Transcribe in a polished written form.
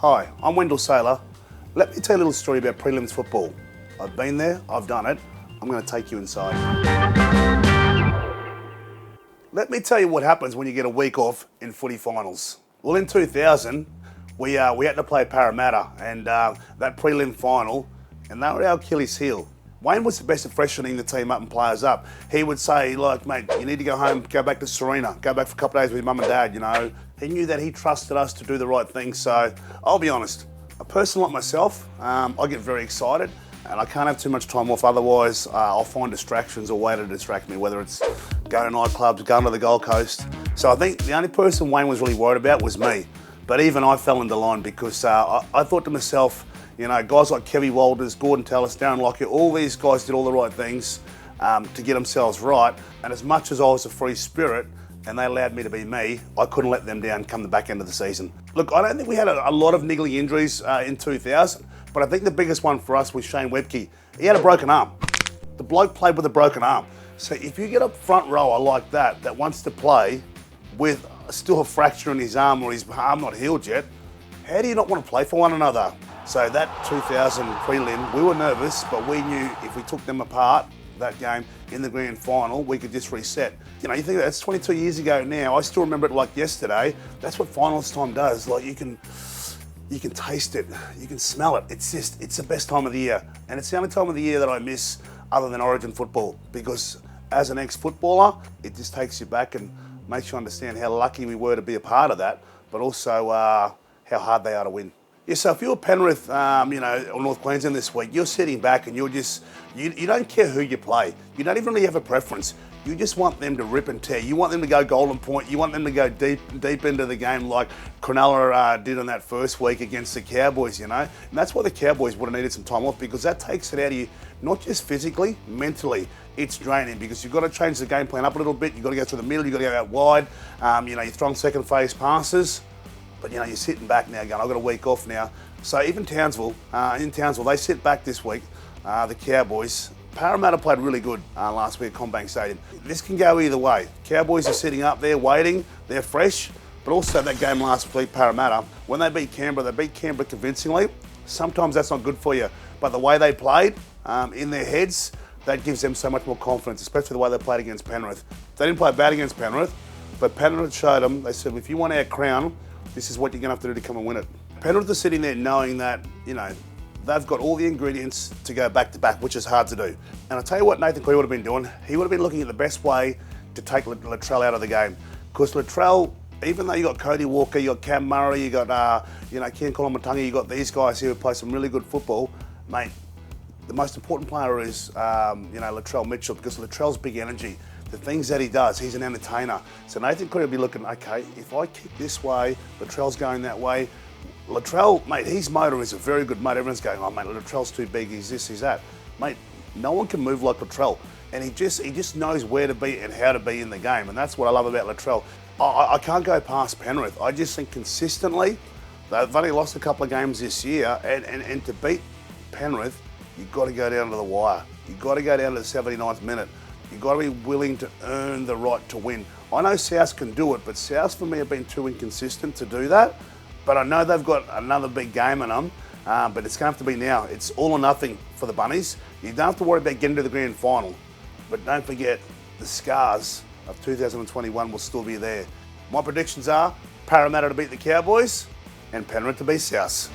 Hi, I'm Wendell Sailor. Let me tell you a little story about prelims football. I've been there, I've done it. I'm going to take you inside. Let me tell you what happens when you get a week off in footy finals. Well, in 2000, we had to play Parramatta and that prelim final, and they were our Achilles heel. Wayne was the best at freshening the team up and players up. He would say, like, mate, you need to go home, go back to Serena, go back for a couple of days with your mum and dad, you know. He knew that he trusted us to do the right thing, so I'll be honest, a person like myself, I get very excited and I can't have too much time off, otherwise I'll find distractions or way to distract me, whether it's going to nightclubs, going to the Gold Coast. So I think the only person Wayne was really worried about was me. But even I fell into line because I thought to myself, you know, guys like Kevy Walters, Gordon Tallis, Darren Lockyer, all these guys did all the right things to get themselves right. And as much as I was a free spirit and they allowed me to be me, I couldn't let them down come the back end of the season. Look, I don't think we had a lot of niggly injuries in 2000, but I think the biggest one for us was Shane Webke. He had a broken arm. The bloke played with a broken arm. So if you get a front rower like that wants to play with still a fracture in his arm or his arm not healed yet, how do you not want to play for one another? So that 2000 prelim, we were nervous, but we knew if we took them apart, that game, in the grand final, we could just reset. You know, you think that's 22 years ago now, I still remember it like yesterday. That's what finals time does. Like you can taste it, you can smell it. It's the best time of the year. And it's the only time of the year that I miss other than Origin football, because as an ex-footballer, it just takes you back and makes you understand how lucky we were to be a part of that, but also how hard they are to win. Yeah, so if you're Penrith, you know, or North Queensland this week, you're sitting back and you're just, you don't care who you play. You don't even really have a preference. You just want them to rip and tear. You want them to go golden point. You want them to go deep into the game like Cronulla did on that first week against the Cowboys, you know. And that's why the Cowboys would have needed some time off, because that takes it out of you, not just physically, mentally. It's draining because you've got to change the game plan up a little bit. You've got to go through the middle. You've got to go out wide. You know, you're throwing second phase passes. But you know, you're sitting back now going, I've got a week off now. So even Townsville, they sit back this week, the Cowboys. Parramatta played really good last week at CommBank Stadium. This can go either way. Cowboys are sitting up there waiting, they're fresh, but also that game last week, Parramatta, when they beat Canberra convincingly. Sometimes that's not good for you, but the way they played in their heads, that gives them so much more confidence, especially the way they played against Penrith. They didn't play bad against Penrith, but Penrith showed them, they said, if you want our crown, this is what you're going to have to do to come and win it. Penrith are sitting there knowing that, you know, they've got all the ingredients to go back to back, which is hard to do. And I'll tell you what Nathan Cleary would have been doing. He would have been looking at the best way to take Latrell out of the game. Because Latrell, even though you got Cody Walker, you got Cam Murray, you got, you know, Ken Kolomatangi, you got these guys here who play some really good football, mate, the most important player is, you know, Latrell Mitchell, because Latrell's big energy. The things that he does, he's an entertainer. So Nathan Cleary will be looking, okay, if I kick this way, Latrell's going that way. Latrell, mate, his motor is a very good motor. Everyone's going, oh, mate, Latrell's too big, he's this, he's that. Mate, no one can move like Latrell. And he just knows where to be and how to be in the game. And that's what I love about Latrell. I can't go past Penrith. I just think consistently, they've only lost a couple of games this year. And to beat Penrith, you've got to go down to the wire. You've got to go down to the 79th minute. You've got to be willing to earn the right to win. I know South can do it, but South for me have been too inconsistent to do that. But I know they've got another big game in them, but it's going to have to be now. It's all or nothing for the Bunnies. You don't have to worry about getting to the grand final, but don't forget the scars of 2021 will still be there. My predictions are Parramatta to beat the Cowboys and Penrith to beat South.